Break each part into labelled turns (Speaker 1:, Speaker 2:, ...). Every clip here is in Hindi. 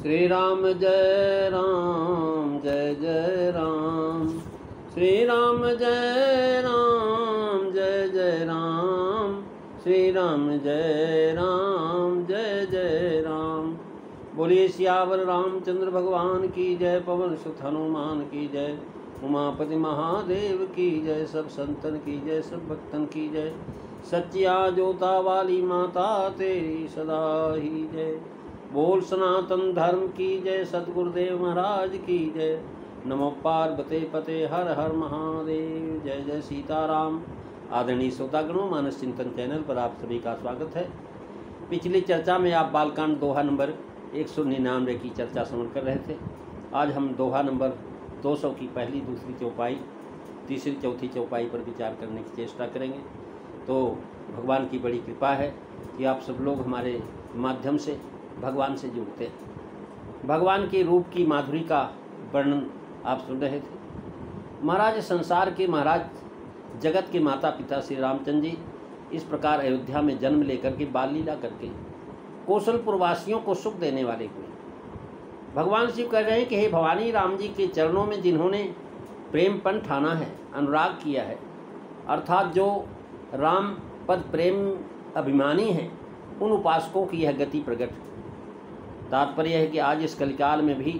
Speaker 1: श्री राम जय राम जय जय राम। श्री राम जय राम जय जय राम। श्री राम जय राम जय जय राम। बोलिए सियावर रामचंद्र भगवान की जय। पवन सुत हनुमान की जय। उमापति महादेव की जय। सब संतन की जय, सब भक्तन की जय। सच्चिया जोता वाली माता तेरी सदा ही जय। बोल सनातन धर्म की जय। सतगुरुदेव महाराज की जय। नमो पार्वते पते हर हर महादेव। जय जय सीताराम। आदरणीय श्रोतागणों, मानस चिंतन चैनल पर आप सभी का स्वागत है। पिछली चर्चा में आप बालकांड दोहा नंबर 199 की चर्चा समझ कर रहे थे। आज हम दोहा नंबर 200 की पहली, दूसरी चौपाई, तीसरी, चौथी चौपाई पर विचार करने की चेष्टा करेंगे। तो भगवान की बड़ी कृपा है कि आप सब लोग हमारे माध्यम से भगवान से जुड़ते हैं। भगवान के रूप की माधुरी का वर्णन आप सुन रहे थे। महाराज, संसार के महाराज, जगत के माता पिता श्री रामचंद्र जी इस प्रकार अयोध्या में जन्म लेकर के बाल लीला करके कौशलपुर वासियों को सुख देने वाले हुए। भगवान शिव कह रहे हैं कि हे भवानी, राम जी के चरणों में जिन्होंने प्रेमपन ठाना है, अनुराग किया है, अर्थात जो राम पद प्रेम अभिमानी हैं, उन उपासकों की यह गति प्रकट। तात्पर्य है कि आज इस कलिकाल में भी,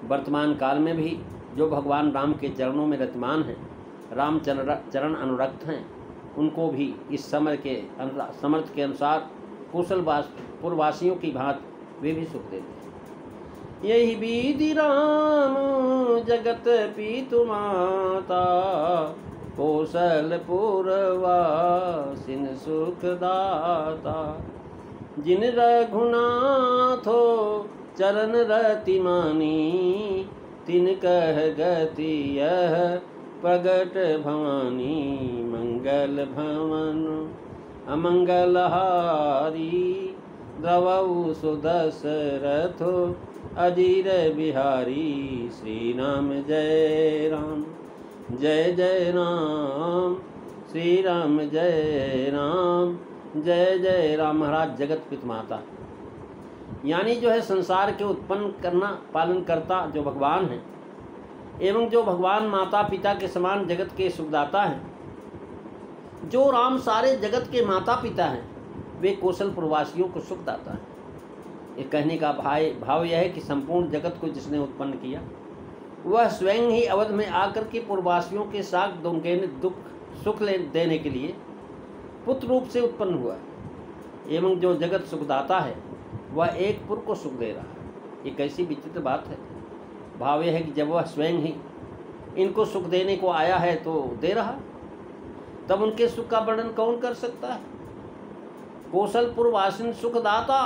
Speaker 1: वर्तमान काल में भी जो भगवान राम के चरणों में रतमान हैं, राम चरण अनुरक्त हैं, उनको भी इस समय के समर्थ के अनुसार कौशलपुरवासियों की भांति वे भी सुख देते हैं। यही विधि राम जगत पीतु माता, कौशलपुर वासिन सुखदाता। जिन रघुनाथो चरण रति मानी, तिन कह गति यह प्रगट भवानी। मंगल भवन अमंगल हारी, द्रवऊ सुदशरथो अजीर बिहारी। श्री राम जय राम जय जय राम। श्री राम जय राम जय जय राम। महाराज, जगत पिता माता यानी जो है संसार के उत्पन्न करना पालन करता जो भगवान है, एवं जो भगवान माता पिता के समान जगत के सुखदाता हैं। जो राम सारे जगत के माता पिता हैं, वे कौशलपुरवासियों को सुखदाता है। ये कहने का भाव यह है कि संपूर्ण जगत को जिसने उत्पन्न किया, वह स्वयं ही अवध में आकर के पुरवासियों के साथ दुख सुख देने के लिए पुत्र रूप से उत्पन्न हुआ। एवं जो जगत सुखदाता है, वह एक पुर को सुख दे रहा है। ये कैसी विचित्र बात है। भाव यह है कि जब वह स्वयं ही इनको सुख देने को आया है तो दे रहा, तब उनके सुख का वर्णन कौन कर सकता है। कौशलपुर वासिन सुखदाता।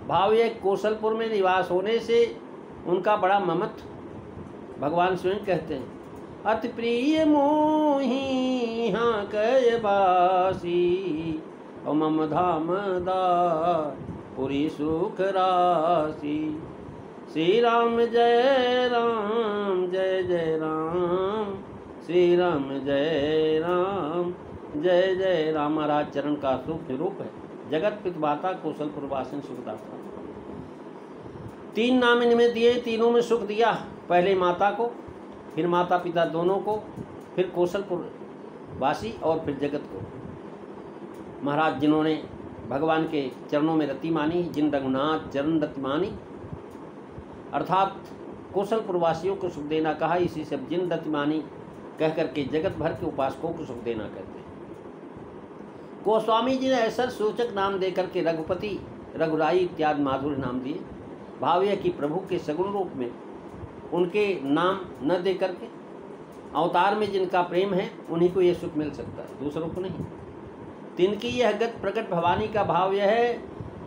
Speaker 1: भाव यह कौशलपुर में निवास होने से उनका बड़ा ममत्व। भगवान स्वयं कहते हैं, अति प्रिय मोहि हाँ कय बासी, और मम धाम दार पुरी सुख राशि। श्री राम जय राम जय जय राम। श्री राम जय राम जय जय राम। महाराज चरण का सुख रूप है। जगत पिता माता कौशलपुर वासिन सुखदाता। 3 नाम इनमें दिए, तीनों में सुख दिया। पहले माता को, फिर माता पिता दोनों को, फिर कौशलपुर वासी और फिर जगत को। महाराज, जिन्होंने भगवान के चरणों में रति मानी, जिन रघुनाथ चरण रति मानी, अर्थात कौशलपुर वासियों को सुख देना कहा। इसी से जिन रति मानी कह करके जगत भर के उपासकों को सुख देना कहते हैं। गोस्वामी जी ने ऐसा सूचक नाम दे करके रघुपति, रघुराई इत्यादि माधुर्य नाम दिए। भाव यह कि प्रभु के सगुण रूप में उनके नाम न दे करके अवतार में जिनका प्रेम है, उन्हीं को ये सुख मिल सकता है, दूसरों को नहीं। तिनकी यह गत प्रकट भवानी का भाव यह है।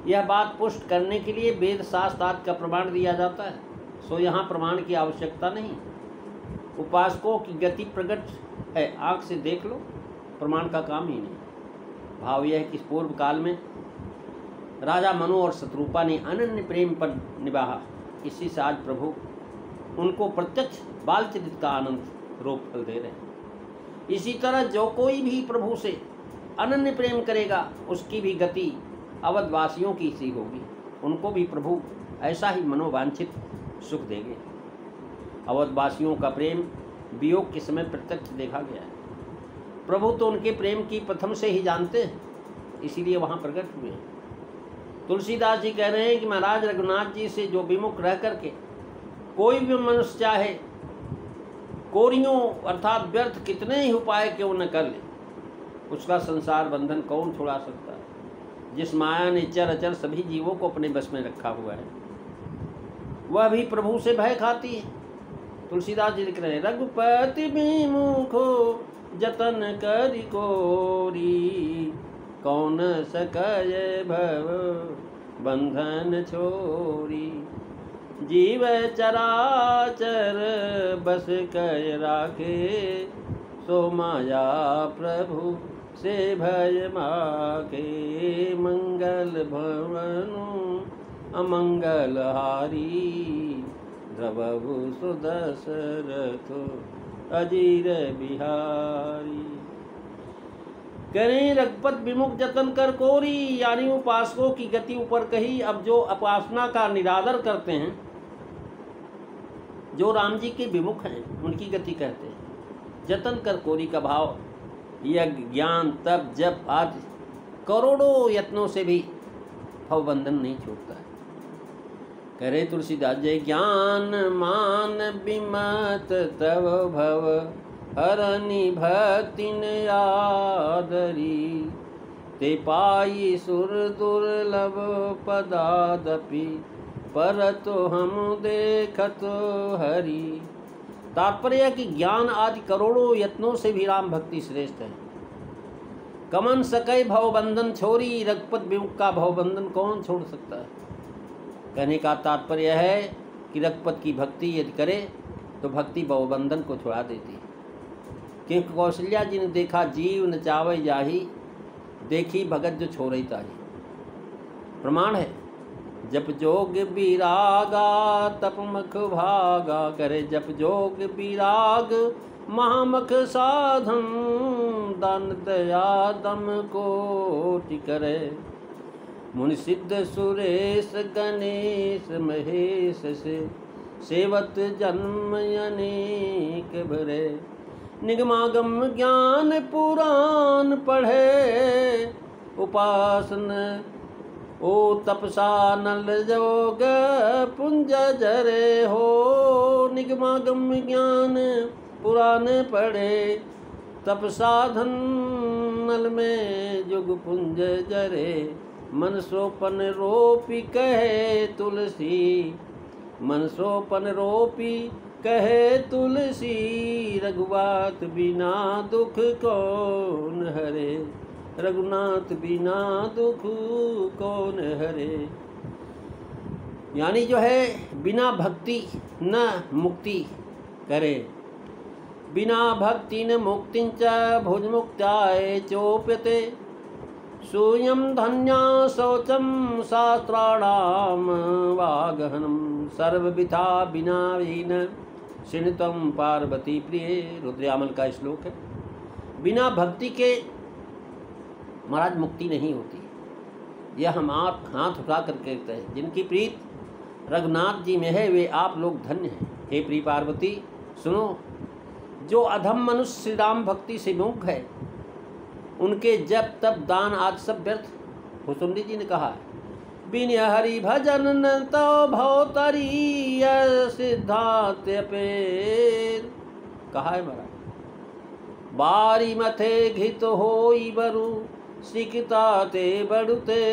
Speaker 1: यह बात पुष्ट करने के लिए वेद शास्त्र आदि का प्रमाण दिया जाता है, सो यहाँ प्रमाण की आवश्यकता नहीं। उपासकों की गति प्रकट है, आँख से देख लो, प्रमाण का काम ही नहीं। भाव यह है कि पूर्व काल में राजा मनु और शत्रुपा ने अनन्य प्रेम पर निभाया। इसी से आज प्रभु उनको प्रत्यक्ष बाल चरित का आनंद रूप फल दे रहे हैं। इसी तरह जो कोई भी प्रभु से अनन्य प्रेम करेगा, उसकी भी गति अवधवासियों की सी होगी। उनको भी प्रभु ऐसा ही मनोवांछित सुख देंगे। अवधवासियों का प्रेम वियोग के समय प्रत्यक्ष देखा गया है। प्रभु तो उनके प्रेम की प्रथम से ही जानते हैं, इसीलिए वहाँ प्रकट हुए हैं। तुलसीदास जी कह रहे हैं कि महाराज रघुनाथ जी से जो विमुख रह करके कोई भी मनुष्य चाहे कोरियों अर्थात व्यर्थ कितने ही उपाय क्यों न कर ले, उसका संसार बंधन कौन छुड़ा सकता है। जिस माया ने चर अचर सभी जीवों को अपने बस में रखा हुआ है, वह भी प्रभु से भय खाती है। तुलसीदास जी लिख रहे हैं, रघुपति विमुखो जतन करि कोरी, कौन सकय भव बंधन छोरी। जीव चराचर बस कय राखे, सो माया प्रभु से भय माके। मंगल भवनु अमंगल हारी, द्रवहु सुदशरथ अजीर बिहारी। करें रघुपत विमुख जतन कर कोरी, यानी उपासकों की गति ऊपर कही। अब जो उपासना का निरादर करते हैं, जो राम जी के विमुख हैं, उनकी गति कहते हैं। जतन कर कोरी का भाव यज्ञ ज्ञान तप जप आदि करोड़ों यत्नों से भी भवबंधन नहीं छूटता है। करे तुलसीदास जय ज्ञान मान विमत तव भव, हरनि भक्तिन आदरी। ते पाई सुर दुर्लभ पदादपि, परत हम देखत हरि। तात्पर्य कि ज्ञान आदि करोड़ों यत्नों से भी राम भक्ति श्रेष्ठ है। कमन सकय भवबंधन छोरी, रघुपत विमुख का भवबंधन कौन छोड़ सकता है। कहने का तात्पर्य है कि रघुपत की भक्ति यदि करे तो भक्ति भवबंधन को छुड़ा देती है। क्योंकि कौशल्या जी ने देखा जीव न चावै जाही, देखी भगत जो छोड़ई ताही। प्रमाण है जप जोग विरागा तप मख भागा, करे जप जोग विराग महामख साधन। दान दया दम कोटि करे, मुनि सिद्ध सुरेश गणेश महेश से। सेवत जन्म अनेक भरे, निगमागम ज्ञान पुराण पढ़े। उपासन ओ तपसा नल जोग पुंज जरे हो। निगमागम ज्ञान पुराण पढ़े, तप साधन नल में जुग पुंज जरे। मन सोपन रोपी कहे तुलसी, मन सोपन रोपी कहे तुलसी। रघुनाथ बिना दुख कौन हरे, रघुनाथ बिना दुख कौन हरे। यानी जो है बिना भक्ति न मुक्ति करे। बिना भक्ति न मुक्ति च भुज मुक्त्याय चोप्यते। सूयम धन्या शौचम शास्त्राणाम वागहनम। सर्वविथा बिना वीन सिणतम पार्वती प्रिय। रुद्रयामल का श्लोक है। बिना भक्ति के महाराज मुक्ति नहीं होती। यह हम आप हाथ उठा कर कहते हैं। जिनकी प्रीत रघुनाथ जी में है वे आप लोग धन्य हैं। हे प्रिय पार्वती सुनो, जो अधम मनुष्य श्री राम भक्ति से विमुख है, उनके जप तप दान आदि सब व्यर्थ। हुसुंडी जी ने कहा है, बिन हरि भजन न तो भवतरी सिद्धांत अपेर। कहा है महाराज, बारी मथे घित होई बरु सिकता ते बड़ुते।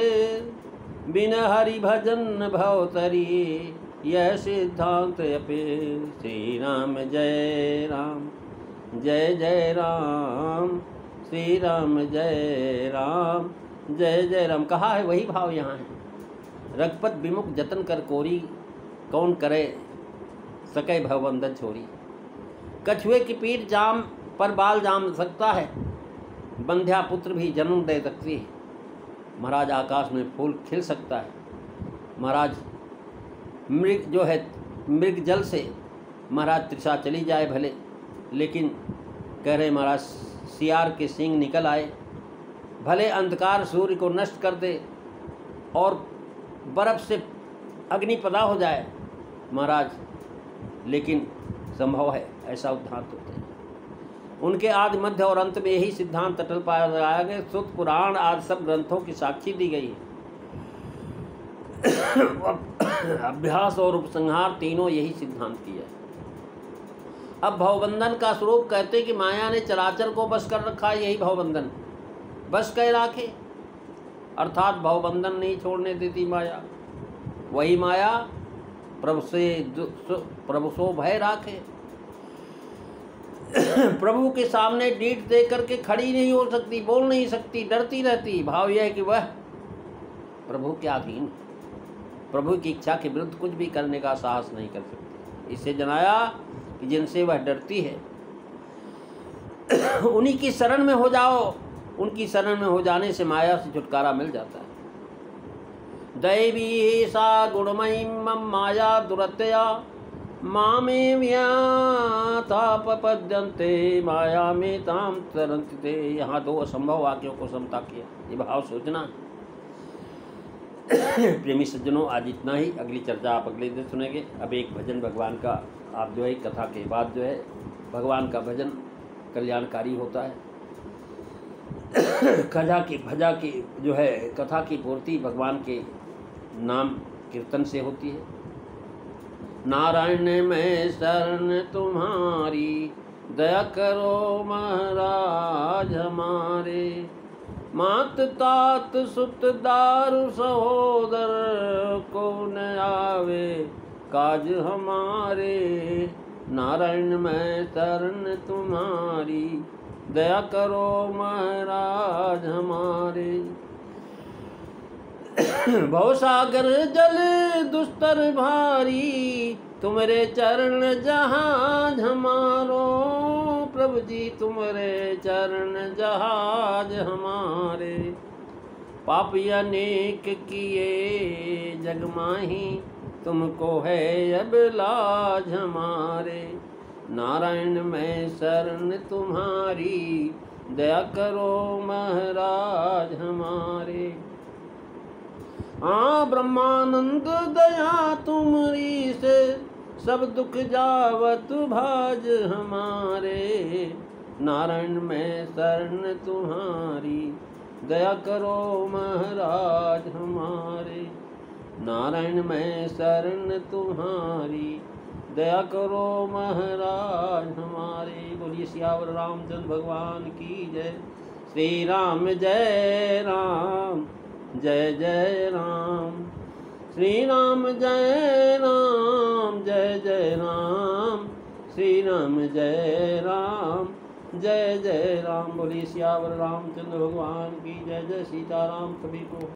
Speaker 1: बिन हरि भजन भवतरी यह सिद्धांत अपेर। श्री राम जय राम जय जय राम, श्री राम जय राम जय जय राम। कहा है वही भाव यहाँ है। रघुपत विमुख जतन कर कोरी, कौन करे सकै भवबंधन छोरी। कछुए की पीठ जाम पर बाल जाम सकता है, बंध्या पुत्र भी जन्म दे सकती है। महाराज आकाश में फूल खिल सकता है। महाराज मृग जो है, मृग जल से महाराज तृषा चली जाए भले, लेकिन कह रहे महाराज सियार के सींग निकल आए, भले अंधकार सूर्य को नष्ट कर दे और बर्फ़ से अग्निपदा हो जाए महाराज, लेकिन संभव है, ऐसा उद्धांत होते हैं। उनके आदि मध्य और अंत में यही सिद्धांत अटल पाया लगाया गया। श्रुत पुराण आदि सब ग्रंथों की साक्षी दी गई है। अभ्यास और उपसंहार तीनों यही सिद्धांत किया है। अब भवबंधन का स्वरूप कहते कि माया ने चराचर को बस कर रखा है, यही भवबंधन बस कर राखे, अर्थात भवबंधन नहीं छोड़ने देती माया। वही माया प्रभु सो भय राखे। प्रभु के सामने डीठ दे करके खड़ी नहीं हो सकती, बोल नहीं सकती, डरती रहती। भाव यह है कि वह प्रभु के अधीन, प्रभु की इच्छा के विरुद्ध कुछ भी करने का साहस नहीं कर सकती। इससे जनाया कि जिनसे वह डरती है उन्हीं की शरण में हो जाओ। उनकी शरण में हो जाने से माया से छुटकारा मिल जाता है। दैवी सा गुणमयी मम माया दुरतया मामे व्यातापद्यन्ते माया में ताम तरन्ति ते। यहाँ दो असंभव वाक्यों को समता किया, ये भाव सोचना। प्रेमी सज्जनों, आज इतना ही। अगली चर्चा आप अगले दिन सुनेंगे। अब एक भजन भगवान का, आप जो है कथा के बाद जो है भगवान का भजन कल्याणकारी होता है। भजा की जो है कथा की पूर्ति भगवान के नाम कीर्तन से होती है। नारायण में शरण तुम्हारी, दया करो महाराज हमारे। मात तात सुत दारु सहोदर, को न आवे काज हमारे। नारायण में शरण तुम्हारी, दया करो महाराज हमारे। भवसागर जल दुस्तर भारी, तुम्हारे चरण जहाज हमारो। प्रभु जी तुम्हारे चरण जहाज हमारे। पाप अनेक किए जग माही, तुमको है अब लाज हमारे। नारायण में शरण तुम्हारी, दया करो महाराज हमारे। हाँ ब्रह्मानंद दया तुम्हारी से, सब दुख जावत भाज हमारे। नारायण में शरण तुम्हारी, दया करो महाराज हमारे। नारायण में शरण तुम्हारी, दया करो महाराज हमारे। बोलिए सियावर रामचंद्र भगवान की जय। श्री राम जय राम, जय जय राम। श्री राम जय राम, जय जय राम। श्री राम जय राम, जय जय राम। बोलिए सियावर रामचंद्र भगवान की जय। जय सीताराम। सभी को